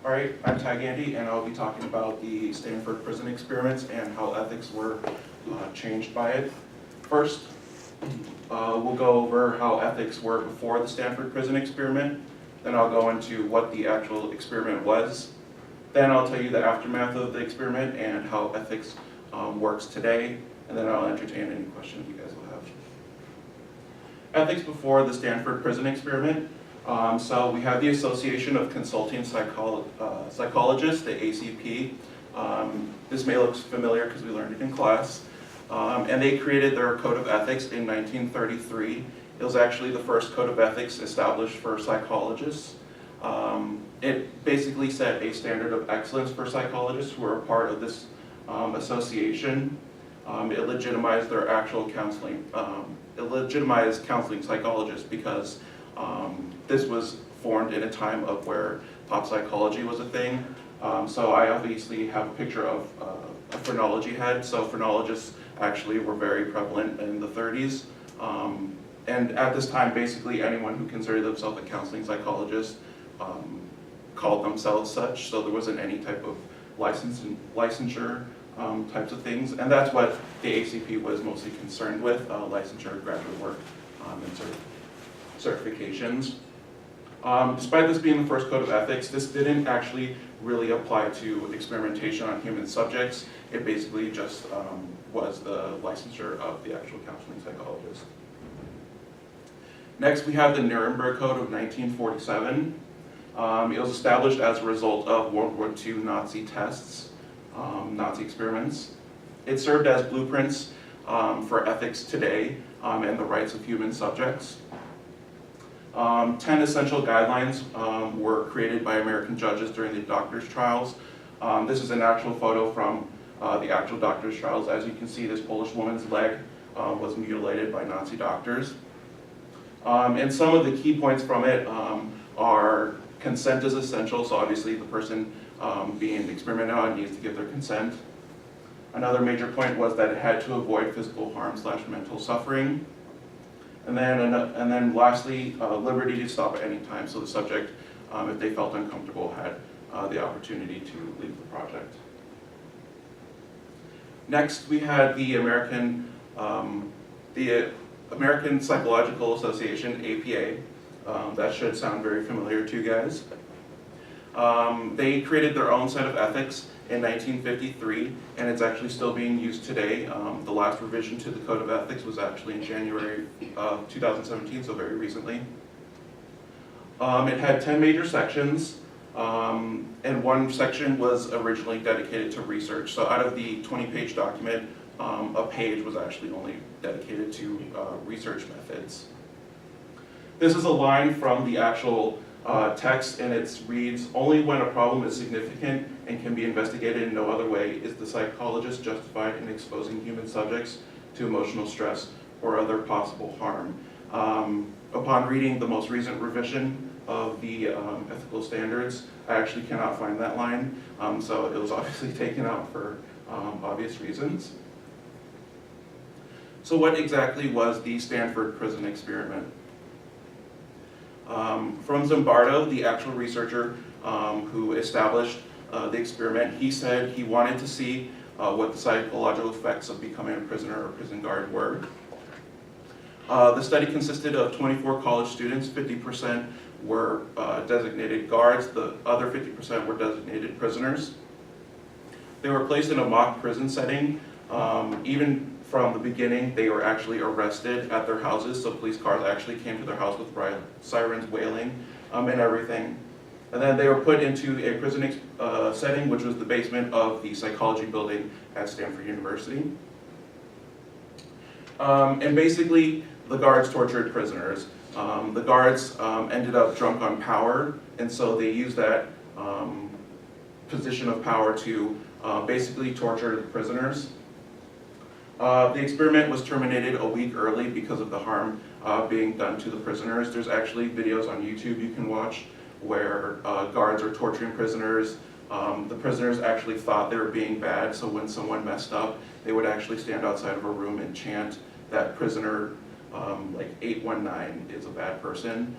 Alright, I'm Gandy, and I'll be talking about the Stanford prison experiments and how ethics were changed by it. First, we'll go over how ethics were before the Stanford prison experiment. Then I'll go into what the actual experiment was. Then I'll tell you the aftermath of the experiment and how ethics works today. And then I'll entertain any questions you guys will have. Ethics before the Stanford prison experiment. So we have the Association of Consulting Psychologists, the ACP. This may look familiar because we learned it in class. And they created their Code of Ethics in 1933. It was actually the first Code of Ethics established for psychologists. It basically set a standard of excellence for psychologists who were a part of this association. It legitimized their actual counseling. It legitimized counseling psychologists because this was formed in a time of where pop psychology was a thing. So I obviously have a picture of a phrenology head. So phrenologists actually were very prevalent in the 30s. And at this time, basically anyone who considered themselves a counseling psychologist called themselves such. So there wasn't any type of licensure types of things. And that's what the ACP was mostly concerned with, licensure, graduate work, and certifications. Despite this being the first Code of Ethics, this didn't actually really apply to experimentation on human subjects. It basically just was the licensure of the actual counseling psychologist. Next, we have the Nuremberg Code of 1947. It was established as a result of World War II Nazi tests, Nazi experiments. It served as blueprints for ethics today and the rights of human subjects. 10 essential guidelines were created by American judges during the doctors' trials. This is an actual photo from the actual doctors' trials. As you can see, this Polish woman's leg was mutilated by Nazi doctors. And some of the key points from it are consent is essential, so obviously the person being experimented on needs to give their consent. Another major point was that it had to avoid physical harm / mental suffering. And then lastly, liberty to stop at any time, so the subject, if they felt uncomfortable, had the opportunity to leave the project. Next, we had the American Psychological Association, APA. That should sound very familiar to you guys. They created their own set of ethics in 1953, and it's actually still being used today. The last revision to the Code of Ethics was actually in January of 2017, so very recently. It had 10 major sections, and one section was originally dedicated to research. So out of the 20-page document, a page was actually only dedicated to research methods. This is a line from the actual text, and it reads, "Only when a problem is significant and can be investigated in no other way is the psychologist justified in exposing human subjects to emotional stress or other possible harm." Upon reading the most recent revision of the ethical standards, I actually cannot find that line, so it was obviously taken out for obvious reasons. So what exactly was the Stanford prison experiment? From Zimbardo, the actual researcher who established the experiment, he said he wanted to see what the psychological effects of becoming a prisoner or prison guard were. The study consisted of 24 college students. 50% were designated guards. The other 50% were designated prisoners. They were placed in a mock prison setting. Even from the beginning, they were actually arrested at their houses, so police cars actually came to their house with sirens wailing and everything. And then they were put into a prison setting, which was the basement of the psychology building at Stanford University. And basically, the guards tortured prisoners. The guards ended up drunk on power, and so they used that position of power to basically torture the prisoners. The experiment was terminated a week early because of the harm being done to the prisoners. There's actually videos on YouTube you can watch where guards are torturing prisoners. The prisoners actually thought they were being bad, so when someone messed up, they would actually stand outside of a room and chant that prisoner, like 819 is a bad person.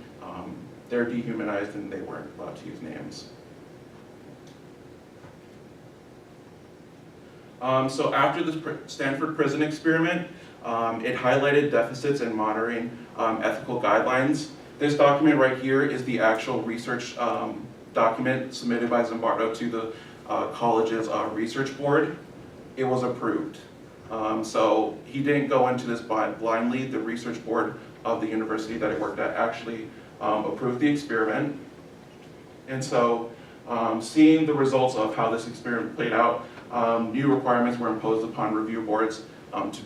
They're dehumanized and they weren't allowed to use names. So after the Stanford prison experiment, it highlighted deficits in monitoring ethical guidelines. This document right here is the actual research document submitted by Zimbardo to the college's research board. It was approved. So he didn't go into this blindly. The research board of the university that he worked at actually approved the experiment. And so seeing the results of how this experiment played out, new requirements were imposed upon review boards to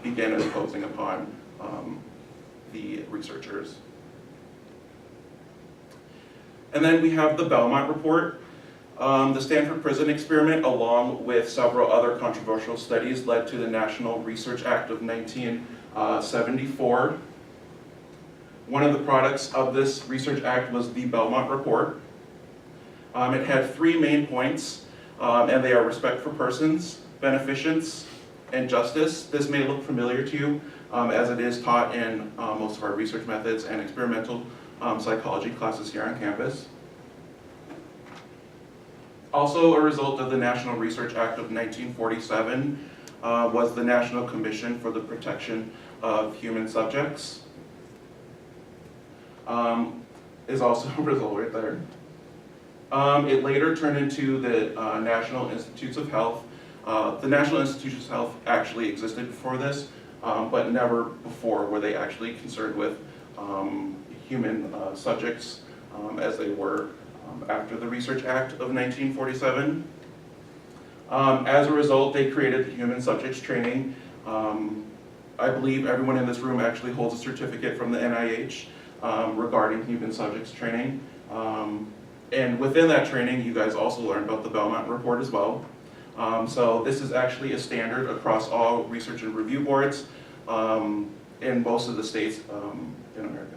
begin imposing upon the researchers. And then we have the Belmont Report. The Stanford prison experiment, along with several other controversial studies, led to the National Research Act of 1974. One of the products of this research act was the Belmont Report. It had 3 main points, and they are respect for persons, beneficence, and justice. This may look familiar to you, as it is taught in most of our research methods and experimental psychology classes here on campus. Also a result of the National Research Act of 1947 was the National Commission for the Protection of Human Subjects. Is also a result right there. It later turned into the National Institutes of Health. The National Institutes of Health actually existed before this, but never before were they actually concerned with human subjects as they were after the Research Act of 1947. As a result, they created the Human Subjects Training. I believe everyone in this room actually holds a certificate from the NIH regarding Human Subjects Training. And within that training, you guys also learned about the Belmont Report as well. So this is actually a standard across all research and review boards in most of the states in America.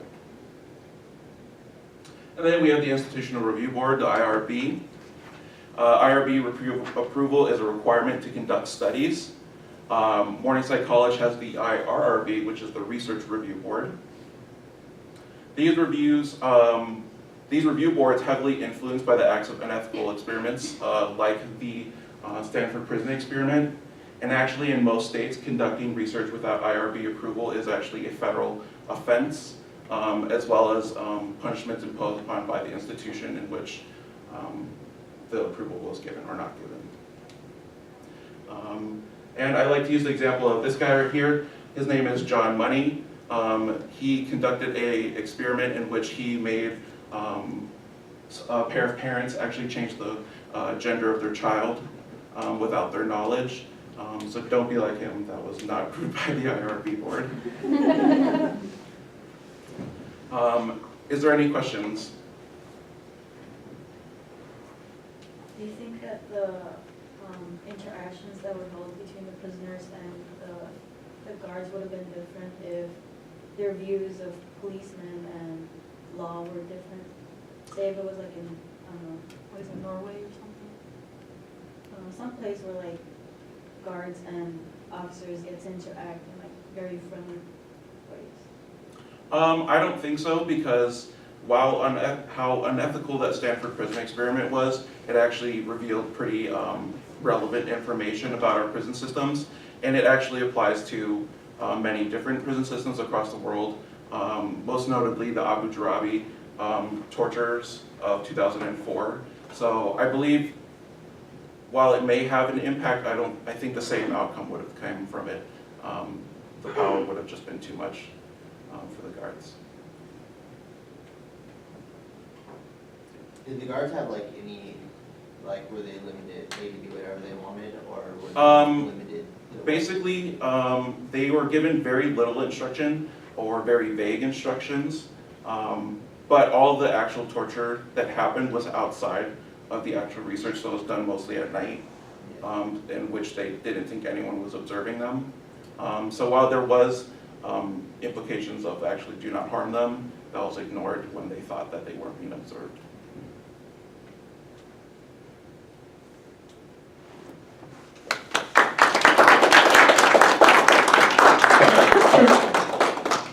And then we have the Institutional Review Board, the IRB. IRB approval is a requirement to conduct studies. Morningside College has the IRRB, which is the Research Review Board. These review boards heavily influenced by the acts of unethical experiments, like the Stanford prison experiment. And actually, in most states, conducting research without IRB approval is actually a federal offense, as well as punishments imposed upon by the institution in which the approval was given or not given. And I like to use the example of this guy right here. His name is John Money. He conducted an experiment in which he made a pair of parents actually change the gender of their child without their knowledge. So don't be like him. That was not approved by the IRB board. Is there any questions? Do you think that the interactions that were held between the prisoners and the guards would have been different if their views of policemen and law were different? Say if it was like in, I don't know, what is it, Norway or something? Some place where like guards and officers get to interact in like very friendly ways. I don't think so, because while how unethical that Stanford prison experiment was, it actually revealed pretty relevant information about our prison systems, and it actually applies to many different prison systems across the world, most notably the Abu Ghraib tortures of 2004. So I believe, while it may have an impact, I think the same outcome would have come from it. The power would have just been too much for the guards. Did the guards have like any, like were they limited, they could do whatever they wanted, or were they limited? Basically, they were given very little instruction or very vague instructions, but all the actual torture that happened was outside of the actual research, so it was done mostly at night, in which they didn't think anyone was observing them. So while there was implications of actually do not harm them, that was ignored when they thought that they weren't being observed.